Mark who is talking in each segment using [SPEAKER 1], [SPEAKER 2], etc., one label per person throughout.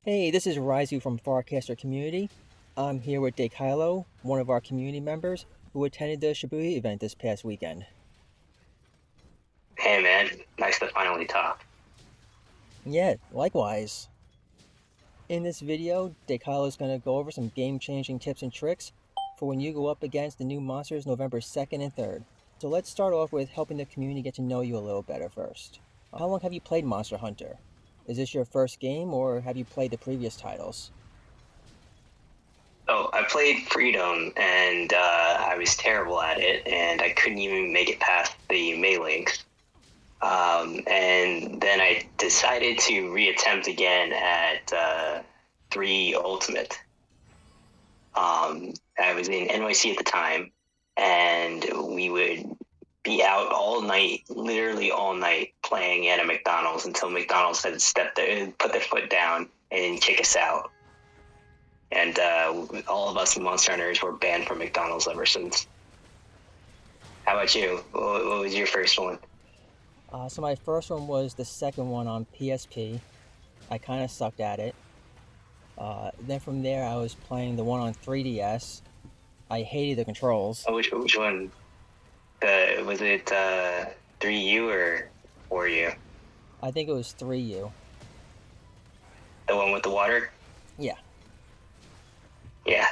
[SPEAKER 1] Hey, this is Rizu from Farcaster Community. I'm here with Kylo, one of our community members who attended the Shibuya event this past weekend.
[SPEAKER 2] Hey man, nice to finally talk.
[SPEAKER 1] Yeah, likewise. In this video, Kylo is going to go over some game-changing tips and tricks for when you go up against the new monsters November 2nd and 3rd. So let's start off with helping the community get to know you a little better first. How long have you played Monster Hunter? Is this your first game, or have you played the previous titles?
[SPEAKER 2] So I played Freedom, and I was terrible at it, and I couldn't even make it past the Melee. And then I decided to reattempt again at 3 Ultimate. I was in NYC at the time, and we would be out all night, literally all night, playing at a McDonald's until McDonald's had put their foot down and kick us out. And all of us Monster Hunters were banned from McDonald's ever since. How about you? What was your first one?
[SPEAKER 1] So my first one was the second one on PSP. I kind of sucked at it. Then from there, I was playing the one on 3DS. I hated the controls.
[SPEAKER 2] Oh, which one? Was it 3U or 4U?
[SPEAKER 1] I think it was 3U.
[SPEAKER 2] The one with the water?
[SPEAKER 1] Yeah.
[SPEAKER 2] Yeah.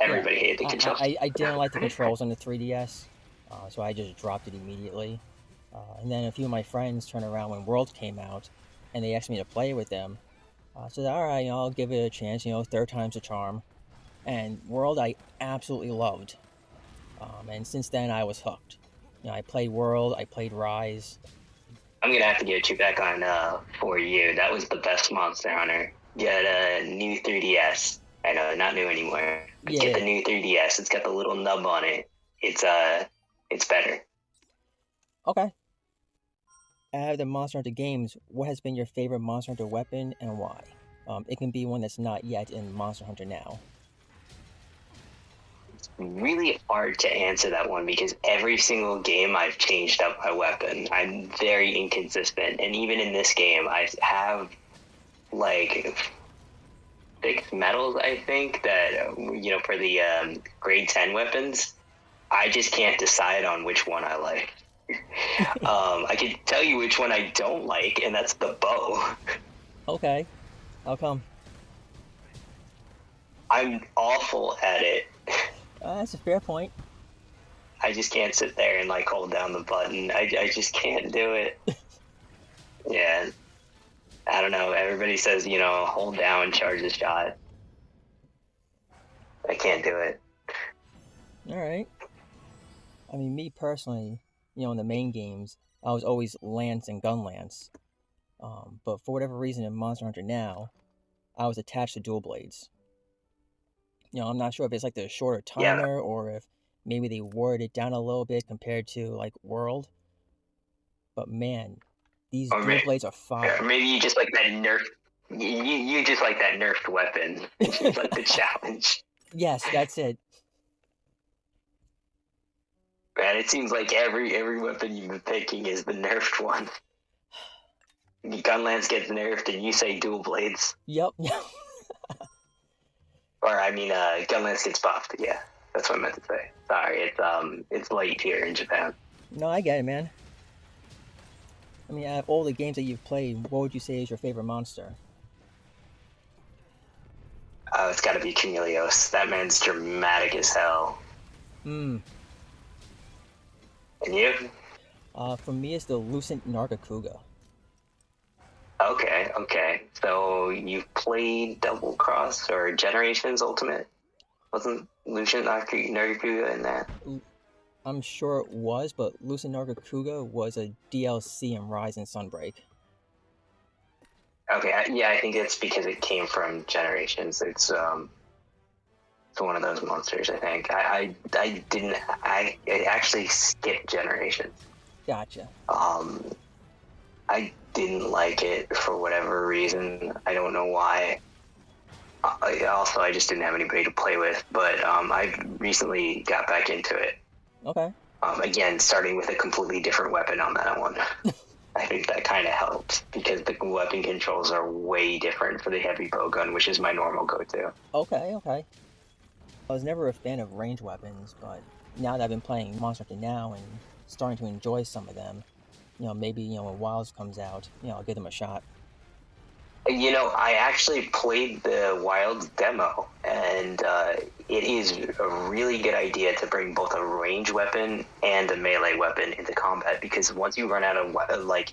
[SPEAKER 2] Everybody hated the controls.
[SPEAKER 1] I didn't like the controls on the 3DS, so I just dropped it immediately. And then a few of my friends turned around when World came out, and they asked me to play with them. So all right, I'll give it a chance. Third time's a charm. And World, I absolutely loved. And since then, I was hooked. I played World, I played Rise.
[SPEAKER 2] I'm gonna have to get you back on 4U. That was the best Monster Hunter. Get a new 3DS. I know, not new anymore.
[SPEAKER 1] Yeah.
[SPEAKER 2] Get the new 3DS. It's got the little nub on it. It's better.
[SPEAKER 1] Okay. Out of the Monster Hunter games, what has been your favorite Monster Hunter weapon and why? It can be one that's not yet in Monster Hunter now.
[SPEAKER 2] It's really hard to answer that one because every single game I've changed up my weapon. I'm very inconsistent, and even in this game, I have like 6 medals, I think, that for the grade 10 weapons. I just can't decide on which one I like. I can tell you which one I don't like, and that's the bow.
[SPEAKER 1] Okay. How come?
[SPEAKER 2] I'm awful at it.
[SPEAKER 1] That's a fair point.
[SPEAKER 2] I just can't sit there and hold down the button. I just can't do it. Yeah. I don't know. Everybody says, hold down, charge the shot. I can't do it.
[SPEAKER 1] All right. I mean, me personally, in the main games, I was always Lance and Gun Lance. But for whatever reason in Monster Hunter now, I was attached to dual blades. I'm not sure if it's the shorter timer or if maybe they wore it down a little bit compared to World. But man, these dual blades are fire.
[SPEAKER 2] Or maybe you just like that nerf. You just like that nerfed weapon. You like the challenge.
[SPEAKER 1] Yes, that's it.
[SPEAKER 2] Man, it seems like every weapon you've been picking is the nerfed one. Gunlance gets nerfed, and you say dual blades.
[SPEAKER 1] Yep.
[SPEAKER 2] Or I mean, Gunlance gets buffed. Yeah, that's what I meant to say. Sorry, it's late here in Japan.
[SPEAKER 1] No, I get it, man. I mean, out of all the games that you've played, what would you say is your favorite monster?
[SPEAKER 2] It's got to be Cornelius. That man's dramatic as hell.
[SPEAKER 1] Hmm.
[SPEAKER 2] And you?
[SPEAKER 1] For me, it's the Lucent Nargacuga.
[SPEAKER 2] Okay. So you played Double Cross or Generations Ultimate? Wasn't Lucent Nargacuga in that?
[SPEAKER 1] I'm sure it was, but Lucent Nargacuga was a DLC in Rise and Sunbreak.
[SPEAKER 2] Okay, I think it's because it came from Generations. It's one of those monsters, I think. I actually skipped Generations.
[SPEAKER 1] Gotcha.
[SPEAKER 2] I didn't like it for whatever reason. I don't know why. I just didn't have anybody to play with, but I recently got back into it.
[SPEAKER 1] Okay.
[SPEAKER 2] Again, starting with a completely different weapon on that one. I think that kind of helps because the weapon controls are way different for the heavy bowgun, which is my normal go-to.
[SPEAKER 1] Okay. I was never a fan of range weapons, but now that I've been playing Monster Hunter Now and starting to enjoy some of them, maybe when Wilds comes out, I'll give them a shot.
[SPEAKER 2] I actually played the Wild demo, and it is a really good idea to bring both a range weapon and a melee weapon into combat, because once you run out of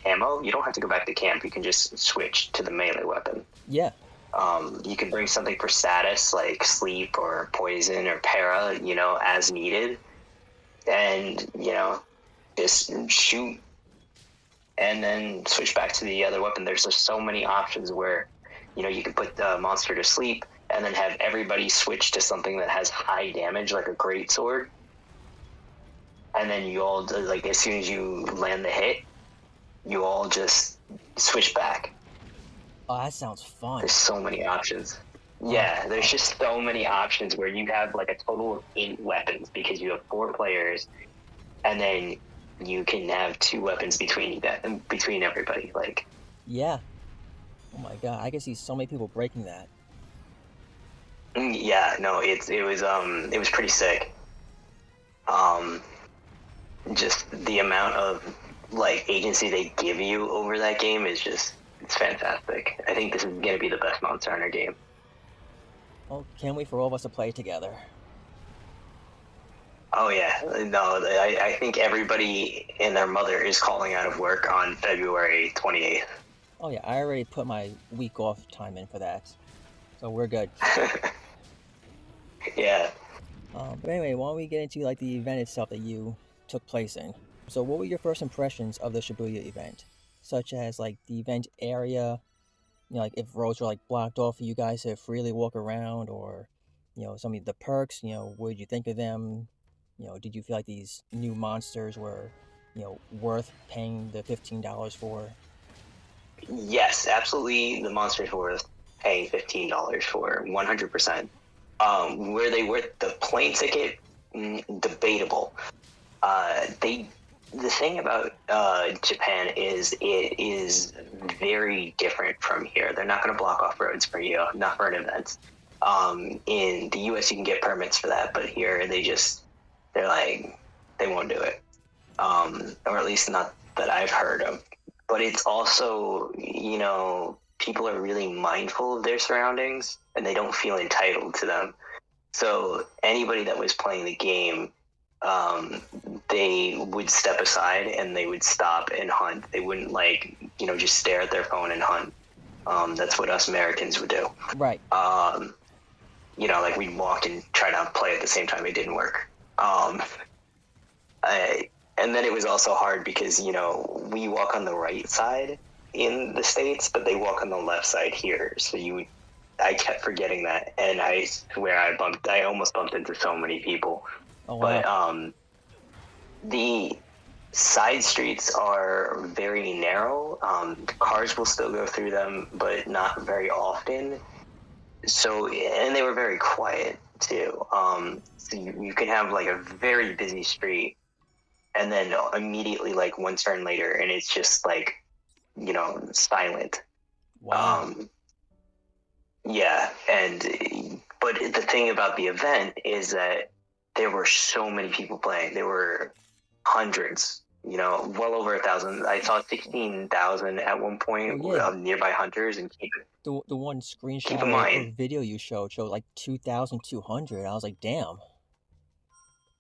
[SPEAKER 2] ammo, you don't have to go back to camp. You can just switch to the melee weapon.
[SPEAKER 1] Yeah.
[SPEAKER 2] You can bring something for status like sleep or poison or para, as needed, and just shoot and then switch back to the other weapon. There's just so many options where, you can put the monster to sleep and then have everybody switch to something that has high damage, like a great sword. And then you all, as soon as you land the hit, you all just switch back.
[SPEAKER 1] Oh, that sounds fun.
[SPEAKER 2] There's so many options. Yeah, there's just so many options where you have a total of 8 weapons because you have 4 players, and then you can have 2 weapons between everybody.
[SPEAKER 1] Yeah. Oh my god, I can see so many people breaking that.
[SPEAKER 2] Yeah, no, it was pretty sick. Just the amount of agency they give you over that game is it's fantastic. I think this is gonna be the best Monster Hunter game.
[SPEAKER 1] Oh, can't wait for all of us to play together.
[SPEAKER 2] Oh yeah, no, I think everybody and their mother is calling out of work on February 28th.
[SPEAKER 1] Oh yeah, I already put my week off time in for that, so we're good.
[SPEAKER 2] Yeah.
[SPEAKER 1] But anyway, why don't we get into the event itself that you took place in? So what were your first impressions of the Shibuya event, such as the event area? If roads were blocked off for you guys to freely walk around, or some of the perks. What did you think of them? Did you feel like these new monsters were worth paying the $15 for?
[SPEAKER 2] Yes, absolutely. The monsters were worth paying $15 for, 100%. Were they worth the plane ticket? Debatable. The thing about Japan is it is very different from here. They're not going to block off roads for you, not for an event. In the U.S., you can get permits for that, but here they won't do it, or at least not that I've heard of. But it's also, people are really mindful of their surroundings and they don't feel entitled to them. So anybody that was playing the game, they would step aside and they would stop and hunt. They wouldn't just stare at their phone and hunt. That's what us Americans would do.
[SPEAKER 1] Right.
[SPEAKER 2] We'd walk and try to play at the same time. It didn't work. And then it was also hard because, we walk on the right side in the States, but they walk on the left side here. So I kept forgetting that. And I swear I almost bumped into so many people.
[SPEAKER 1] Oh, wow.
[SPEAKER 2] But the side streets are very narrow. Cars will still go through them, but not very often. So, and they were very quiet too. So you can have a very busy street, and then immediately one turn later, and it's just silent.
[SPEAKER 1] Wow.
[SPEAKER 2] Yeah, but the thing about the event is that there were so many people playing. There were hundreds, well over 1,000. I saw 16,000 at one point.
[SPEAKER 1] Oh, yeah.
[SPEAKER 2] Nearby hunters, and
[SPEAKER 1] The one screenshot or video you showed 2,200. I was like, damn.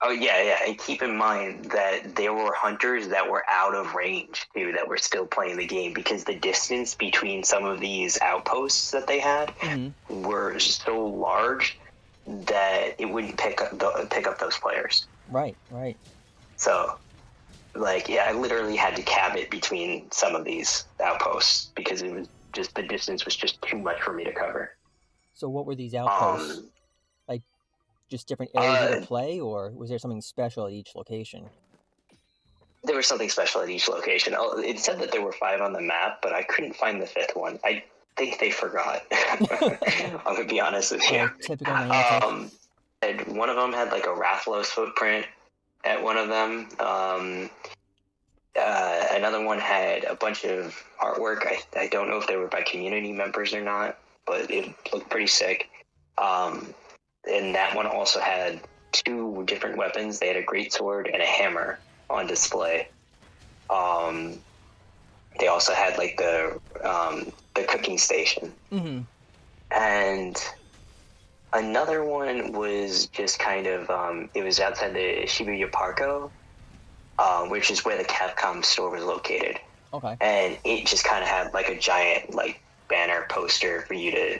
[SPEAKER 2] Oh, yeah. And keep in mind that there were hunters that were out of range, too, that were still playing the game, because the distance between some of these outposts that they had were so large that it wouldn't pick up those players.
[SPEAKER 1] Right.
[SPEAKER 2] So, I literally had to cab it between some of these outposts because it was just, the distance was just too much for me to cover.
[SPEAKER 1] So what were these outposts? Just different areas to play, or was there something special at each location?
[SPEAKER 2] There was something special at each location. It said that there were 5 on the map, but I couldn't find the 5th one. I think they forgot. I'm going to be honest with you.
[SPEAKER 1] Typical.
[SPEAKER 2] One of them had a Rathalos footprint at one of them. another one had a bunch of artwork. I don't know if they were by community members or not, but it looked pretty sick. And that one also had 2 different weapons. They had a greatsword and a hammer on display. They also had like the cooking station.
[SPEAKER 1] Mm-hmm.
[SPEAKER 2] And another one was just kind of it was outside the Shibuya Parko, which is where the Capcom store was located.
[SPEAKER 1] Okay.
[SPEAKER 2] And it just kind of had like a giant like banner poster for you to,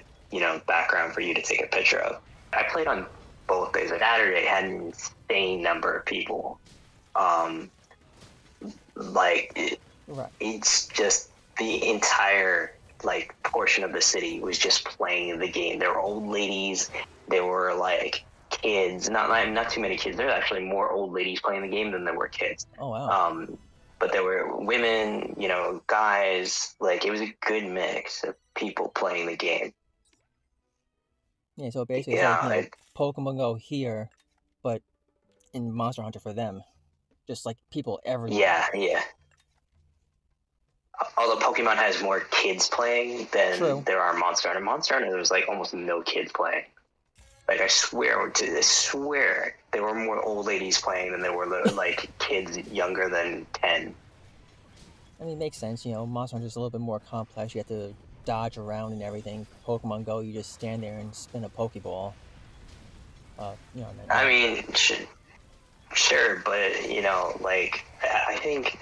[SPEAKER 2] background for you to take a picture of. I played on both days. Like Saturday had an insane number of people. It's just the entire like portion of the city was just playing the game. There were old ladies. There were like kids. Not too many kids. There's actually more old ladies playing the game than there were kids.
[SPEAKER 1] Oh wow.
[SPEAKER 2] But there were women, guys. Like it was a good mix of people playing the game.
[SPEAKER 1] Yeah, so basically it's like Pokemon Go here, but in Monster Hunter for them. Just like people everywhere.
[SPEAKER 2] Yeah. Although Pokemon has more kids playing than there are Monster Hunter. Monster Hunter, there was like almost no kids playing. Like I swear there were more old ladies playing than there were like kids younger than 10.
[SPEAKER 1] I mean, it makes sense. Monster Hunter is a little bit more complex. You have to dodge around and everything. Pokemon Go, you just stand there and spin a Pokeball.
[SPEAKER 2] I mean, sure, but like I think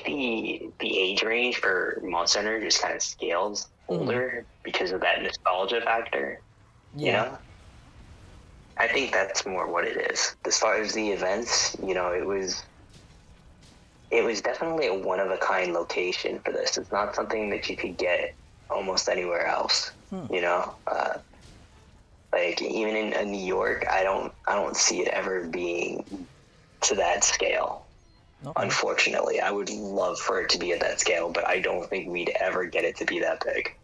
[SPEAKER 2] the age range for Monster Hunter just kind of scales older because of that nostalgia factor.
[SPEAKER 1] Yeah.
[SPEAKER 2] I think that's more what it is. As far as the events, it was definitely a one-of-a-kind location for this. It's not something that you could get almost anywhere else. Like even in New York, I don't see it ever being to that scale. Okay. Unfortunately, I would love for it to be at that scale, but I don't think we'd ever get it to be that big.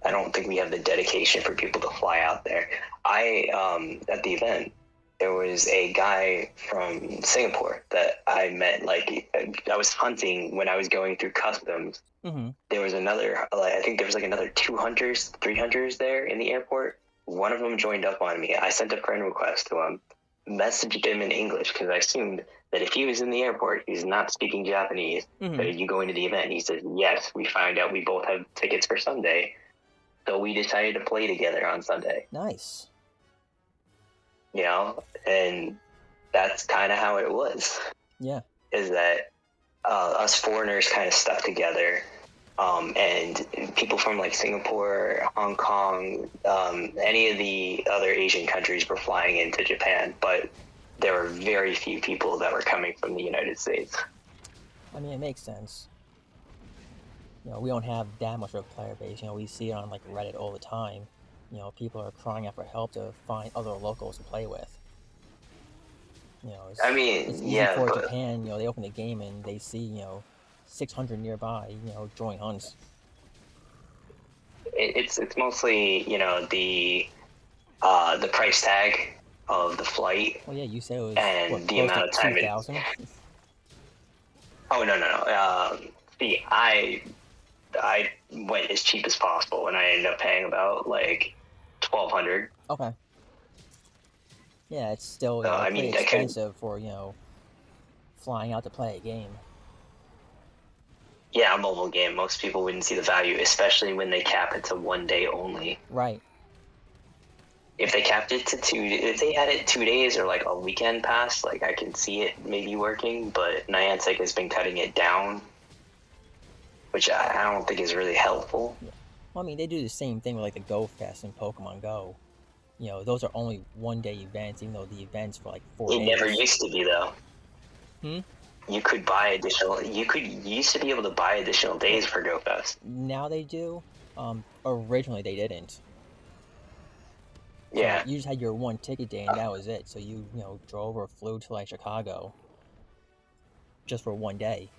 [SPEAKER 2] I don't think we have the dedication for people to fly out there. At the event, there was a guy from Singapore that I met. Like I was hunting when I was going through customs.
[SPEAKER 1] Mm-hmm.
[SPEAKER 2] There was another, I think there was like another 2 hunters, 3 hunters there in the airport. One of them joined up on me. I sent a friend request to him, messaged him in English because I assumed that if he was in the airport, he's not speaking Japanese.
[SPEAKER 1] Mm-hmm.
[SPEAKER 2] But are you going to the event? And he said, yes. We found out we both have tickets for Sunday. So we decided to play together on Sunday.
[SPEAKER 1] Nice.
[SPEAKER 2] And that's kind of how it was.
[SPEAKER 1] Yeah.
[SPEAKER 2] Is that us foreigners kind of stuck together. And people from like Singapore, Hong Kong, any of the other Asian countries were flying into Japan, but there were very few people that were coming from the United States.
[SPEAKER 1] I mean, it makes sense. We don't have that much of a player base. We see it on like Reddit all the time. People are crying out for help to find other locals to play with. It's easy for Japan. They open the game and they see 600 nearby. Join hunts.
[SPEAKER 2] It's mostly the price tag of the flight.
[SPEAKER 1] Well, yeah, you said it was
[SPEAKER 2] and the amount of time
[SPEAKER 1] 2,000.
[SPEAKER 2] Oh no. See, I went as cheap as possible, and I ended up paying about like $1,200.
[SPEAKER 1] Okay. Yeah, it's still
[SPEAKER 2] I
[SPEAKER 1] pretty
[SPEAKER 2] mean,
[SPEAKER 1] expensive for flying out to play a game.
[SPEAKER 2] Yeah, a mobile game. Most people wouldn't see the value, especially when they cap it to 1 day only.
[SPEAKER 1] Right.
[SPEAKER 2] If they capped it to if they had it 2 days or like a weekend pass, like I can see it maybe working, but Niantic has been cutting it down, which I don't think is really helpful.
[SPEAKER 1] Yeah. Well, I mean, they do the same thing with like the Go Fest and Pokemon Go. Those are only 1 day events, even though the events for like 4 days.
[SPEAKER 2] It never used to be though. You could buy additional. You used to be able to buy additional days for Go Fest.
[SPEAKER 1] Now they do. Originally they didn't.
[SPEAKER 2] Yeah.
[SPEAKER 1] So you just had your one ticket day and that was it. So you drove or flew to like Chicago just for 1 day.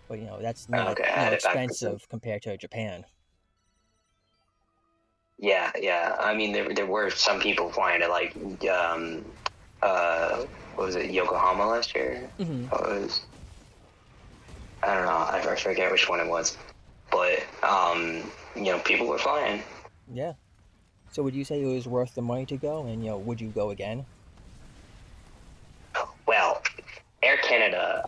[SPEAKER 1] But that's not expensive compared to Japan.
[SPEAKER 2] Yeah. I mean, there were some people flying to like what was it, Yokohama last year?
[SPEAKER 1] Mm-hmm.
[SPEAKER 2] I don't know. I forget which one it was, but people were flying.
[SPEAKER 1] Yeah. So would you say it was worth the money to go, and would you go again?
[SPEAKER 2] Well, Air Canada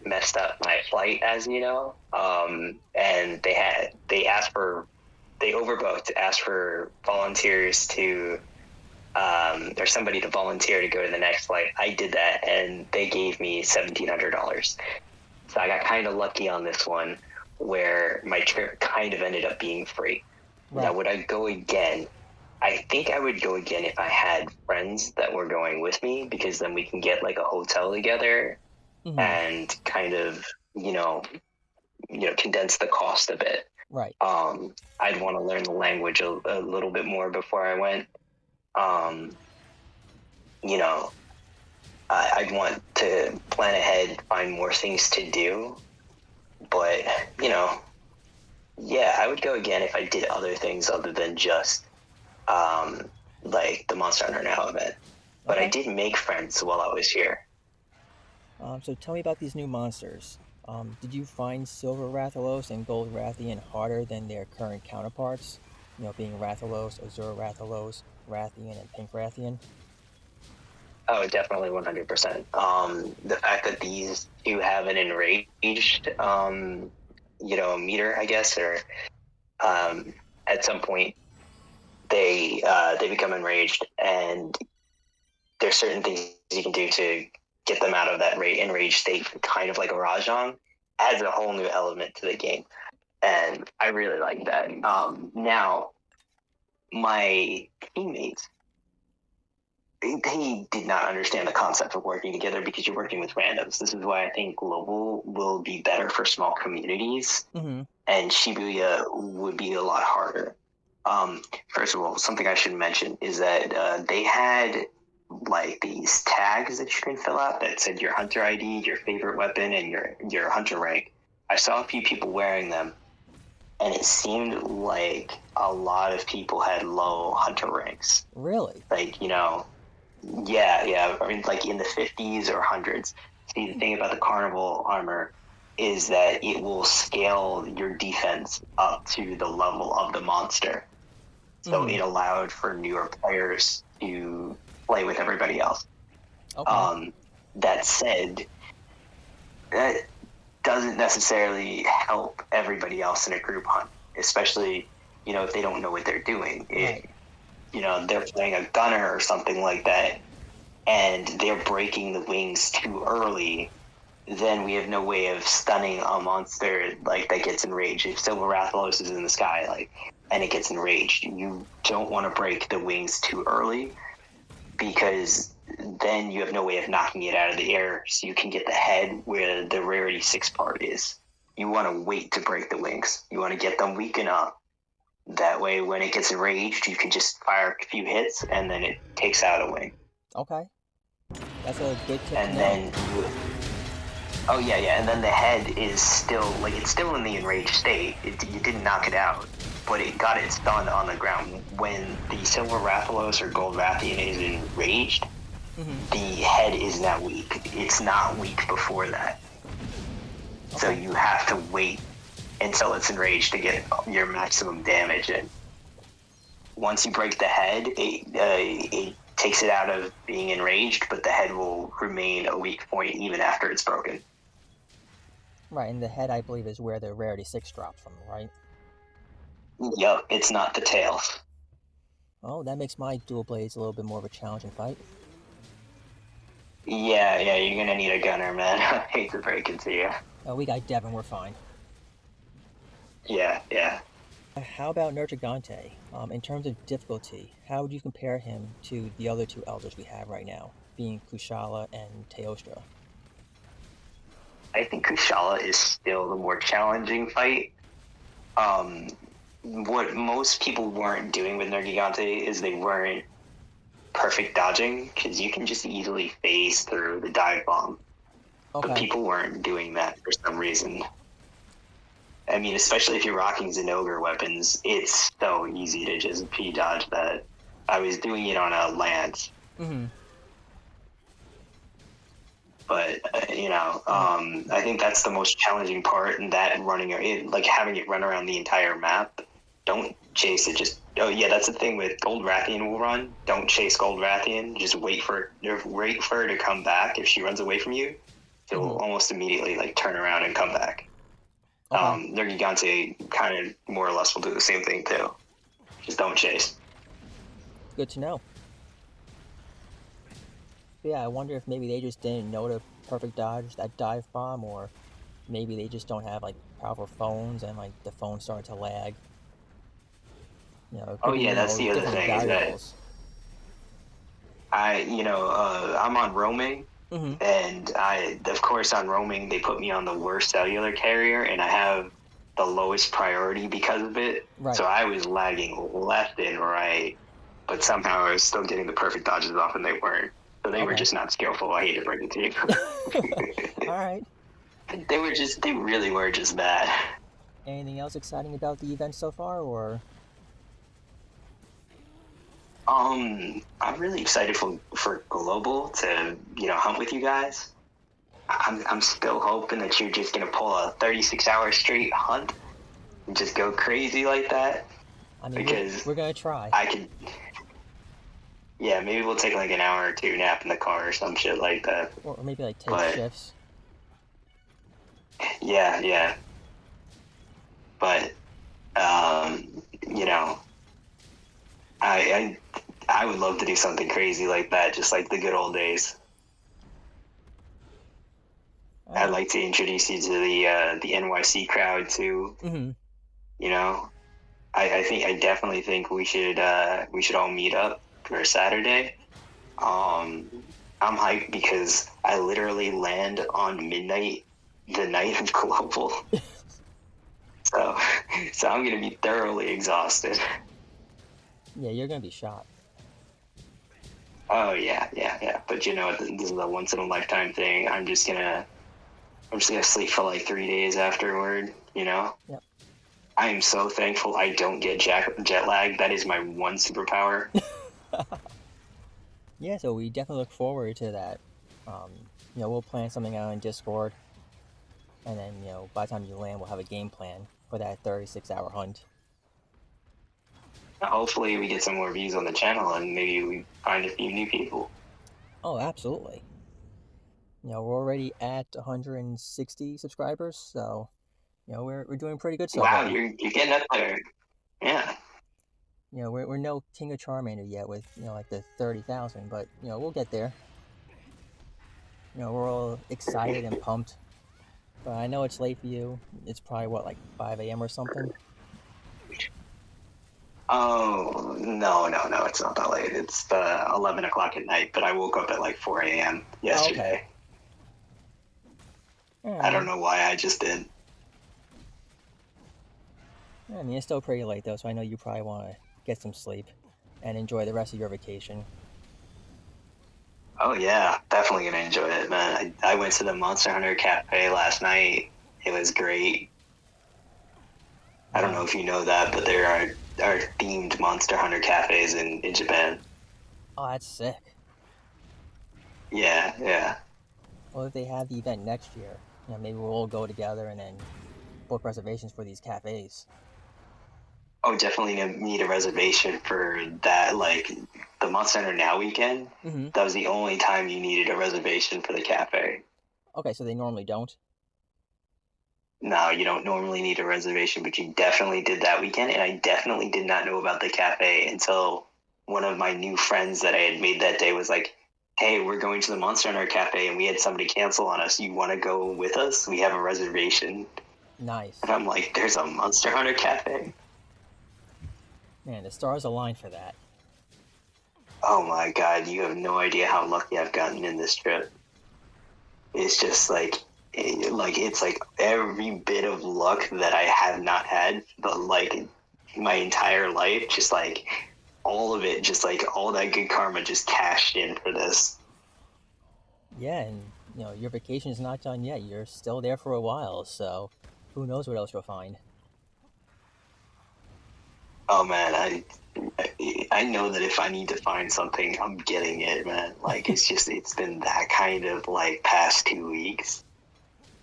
[SPEAKER 2] messed up my flight, as you know, and they overbooked, asked for volunteers to or somebody to volunteer to go to the next flight. I did that, and they gave me $1,700. So I got kind of lucky on this one, where my trip kind of ended up being free.
[SPEAKER 1] Right.
[SPEAKER 2] Now, would I go again? I think I would go again if I had friends that were going with me, because then we can get like a hotel together
[SPEAKER 1] Mm-hmm.
[SPEAKER 2] and kind of, condense the cost a bit.
[SPEAKER 1] Right.
[SPEAKER 2] I'd want to learn the language a little bit more before I went. I'd want to plan ahead, find more things to do. But, yeah, I would go again if I did other things other than just like the Monster Hunter Now event. But
[SPEAKER 1] Okay.
[SPEAKER 2] I did make friends while I was here.
[SPEAKER 1] So tell me about these new monsters. Did you find Silver Rathalos and Gold Rathian harder than their current counterparts? Being Rathalos, Azure Rathalos, Rathian, and Pink Rathian?
[SPEAKER 2] Oh, definitely 100%. The fact that these two have an enraged, meter, I guess, or at some point they become enraged, and there's certain things you can do to get them out of that enraged state, kind of like a Rajang, adds a whole new element to the game, and I really like that. Now, my teammates, they did not understand the concept of working together, because you're working with randoms. This is why I think global will be better for small communities,
[SPEAKER 1] Mm-hmm.
[SPEAKER 2] and Shibuya would be a lot harder. First of all, something I should mention is that they had like these tags that you can fill out that said your hunter ID, your favorite weapon, and your hunter rank. I saw a few people wearing them, and it seemed like a lot of people had low hunter ranks.
[SPEAKER 1] Really?
[SPEAKER 2] Like, yeah. I mean, like in the 50s or hundreds. See, the thing about the carnival armor is that it will scale your defense up to the level of the monster. So it allowed for newer players to play with everybody else.
[SPEAKER 1] Okay.
[SPEAKER 2] That said, that doesn't necessarily help everybody else in a group hunt, especially, if they don't know what they're doing.
[SPEAKER 1] Right.
[SPEAKER 2] They're playing a gunner or something like that, and they're breaking the wings too early, then we have no way of stunning a monster like that gets enraged. If Silver Rathalos is in the sky, and it gets enraged, you don't want to break the wings too early, because then you have no way of knocking it out of the air, so you can get the head where the rarity 6 part is. You want to wait to break the wings. You want to get them weak enough. That way, when it gets enraged, you can just fire a few hits, and then it takes out a wing.
[SPEAKER 1] Okay. That's a good tip
[SPEAKER 2] And
[SPEAKER 1] to know.
[SPEAKER 2] then, oh yeah, and then the head is still, it's still in the enraged state. You didn't knock it out, but it got its stun on the ground. When the Silver Rathalos or Gold Rathian is enraged, the head is now weak. It's not weak before that. Okay. So you have to wait until it's enraged to get your maximum damage. And once you break the head, it takes it out of being enraged, but the head will remain a weak point even after it's broken.
[SPEAKER 1] Right, and the head, I believe, is where the rarity 6 drops from, right?
[SPEAKER 2] Yup, it's not the tail.
[SPEAKER 1] Oh, that makes my dual blades a little bit more of a challenging fight.
[SPEAKER 2] Yeah, you're gonna need a gunner, man. I hate to break it to you.
[SPEAKER 1] Oh, we got Devin, we're fine.
[SPEAKER 2] Yeah.
[SPEAKER 1] How about Nergigante? In terms of difficulty, how would you compare him to the other two elders we have right now, being Kushala and Teostra?
[SPEAKER 2] I think Kushala is still the more challenging fight. What most people weren't doing with Nergigante is they weren't perfect dodging, because you can just easily phase through the dive bomb. Okay. But people weren't doing that for some reason. I mean, especially if you're rocking Zenogre weapons, it's so easy to just P-dodge that. I was doing it on a lance. But I think that's the most challenging part, and that having it run around the entire map. Don't chase it. That's the thing with Gold Rathian will run. Don't chase Gold Rathian. Just wait for her to come back. If she runs away from you, she'll almost immediately turn around and come back.
[SPEAKER 1] Okay.
[SPEAKER 2] Their Gigante kind of more or less will do the same thing too. Just don't chase.
[SPEAKER 1] Good to know. But yeah, I wonder if maybe they just didn't know to perfect dodge that dive bomb, or maybe they just don't have powerful phones and the phone started to lag. It
[SPEAKER 2] Oh
[SPEAKER 1] could be
[SPEAKER 2] yeah, that's the other
[SPEAKER 1] different
[SPEAKER 2] thing is that
[SPEAKER 1] variables.
[SPEAKER 2] I'm on roaming,
[SPEAKER 1] Mm-hmm.
[SPEAKER 2] and of course, on roaming they put me on the worst cellular carrier, and I have the lowest priority because of it.
[SPEAKER 1] Right.
[SPEAKER 2] So I was lagging left and right, but somehow I was still getting the perfect dodges off, and they weren't. So they were just not skillful. I hate to break it to you.
[SPEAKER 1] All right.
[SPEAKER 2] They really were just bad.
[SPEAKER 1] Anything else exciting about the event so far, or?
[SPEAKER 2] I'm really excited for Global to hunt with you guys. I'm still hoping that you're just gonna pull a 36-hour straight hunt and just go crazy like that.
[SPEAKER 1] I mean,
[SPEAKER 2] because
[SPEAKER 1] we're gonna try.
[SPEAKER 2] I could. Yeah, maybe we'll take an hour or two nap in the car or some shit like that.
[SPEAKER 1] Or maybe take shifts.
[SPEAKER 2] Yeah. But I would love to do something crazy like that, just like the good old days. I'd like to introduce you to the NYC crowd too.
[SPEAKER 1] Mm-hmm.
[SPEAKER 2] I definitely think we should all meet up for Saturday. I'm hyped because I literally land on midnight the night of Global. so I'm gonna be thoroughly exhausted.
[SPEAKER 1] Yeah, you're gonna be shot.
[SPEAKER 2] Oh yeah. But this is a once in a lifetime thing. I'm just gonna sleep for 3 days afterward.
[SPEAKER 1] Yep.
[SPEAKER 2] I am so thankful I don't get jet lag. That is my one superpower.
[SPEAKER 1] Yeah, so we definitely look forward to that. We'll plan something out in Discord, and then by the time you land, we'll have a game plan for that 36-hour hunt.
[SPEAKER 2] Hopefully, we get some more views on the channel, and maybe we find a few new people.
[SPEAKER 1] Oh, absolutely. We're already at 160 subscribers, so we're doing pretty good so far.
[SPEAKER 2] Wow, you're getting up there. Yeah.
[SPEAKER 1] We're no King of Charmander yet with the 30,000, but we'll get there. We're all excited and pumped, but I know it's late for you. It's probably 5 a.m. or something.
[SPEAKER 2] Oh no, it's not that late. It's 11 o'clock at night, but I woke up at 4 a.m. yesterday.
[SPEAKER 1] Okay.
[SPEAKER 2] I don't know why I just did.
[SPEAKER 1] I mean, it's still pretty late though, so I know you probably want to get some sleep and enjoy the rest of your vacation.
[SPEAKER 2] Oh yeah, definitely gonna enjoy it, man. I went to the Monster Hunter Cafe last night. It was great. I don't know if you know that, but there are themed Monster Hunter cafes in Japan.
[SPEAKER 1] Oh, that's sick.
[SPEAKER 2] Yeah.
[SPEAKER 1] Well, if they have the event next year, maybe we'll all go together and then book reservations for these cafes.
[SPEAKER 2] Oh, definitely need a reservation for that, the Monster Hunter Now weekend.
[SPEAKER 1] Mm-hmm.
[SPEAKER 2] That was the only time you needed a reservation for the cafe.
[SPEAKER 1] Okay, so they normally don't?
[SPEAKER 2] No, you don't normally need a reservation, but you definitely did that weekend, and I definitely did not know about the cafe until one of my new friends that I had made that day was like, hey, we're going to the Monster Hunter Cafe, and we had somebody cancel on us. You want to go with us? We have a reservation.
[SPEAKER 1] Nice.
[SPEAKER 2] And I'm like, there's a Monster Hunter Cafe?
[SPEAKER 1] Man, the stars align for that.
[SPEAKER 2] Oh my god, you have no idea how lucky I've gotten in this trip. It's just it's every bit of luck that I have not had, but my entire life, just all of it, just all that good karma just cashed in for this.
[SPEAKER 1] Yeah, and your vacation is not done yet. You're still there for a while, so who knows what else you'll find.
[SPEAKER 2] Oh man, I know that if I need to find something, I'm getting it, man. Like, it's been that kind of, like, past 2 weeks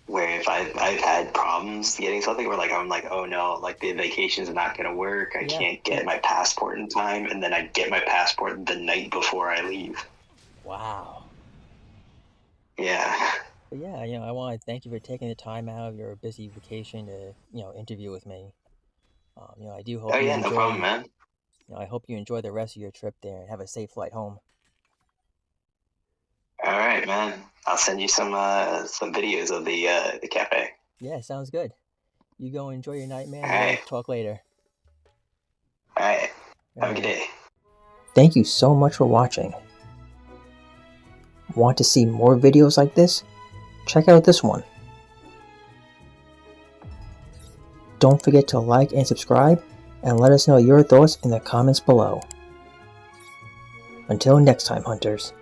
[SPEAKER 2] where if I've had problems getting something where, like, I'm like, oh no, like, the vacation's not going to work. I can't get my passport in time. And then I get my passport the night before I leave.
[SPEAKER 1] Wow.
[SPEAKER 2] Yeah.
[SPEAKER 1] But yeah, I want to thank you for taking the time out of your busy vacation to, interview with me. I do hope
[SPEAKER 2] Oh,
[SPEAKER 1] you
[SPEAKER 2] yeah, no problem,
[SPEAKER 1] enjoy,
[SPEAKER 2] man.
[SPEAKER 1] I hope you enjoy the rest of your trip there and have a safe flight home.
[SPEAKER 2] All right, man. I'll send you some videos of the cafe.
[SPEAKER 1] Yeah, sounds good. You go enjoy your night, man.
[SPEAKER 2] All
[SPEAKER 1] We'll
[SPEAKER 2] right.
[SPEAKER 1] talk later.
[SPEAKER 2] All right.
[SPEAKER 1] All
[SPEAKER 2] Have a good
[SPEAKER 1] right.
[SPEAKER 2] day.
[SPEAKER 1] Thank you so much for watching. Want to see more videos like this? Check out this one. Don't forget to like and subscribe, and let us know your thoughts in the comments below. Until next time, hunters.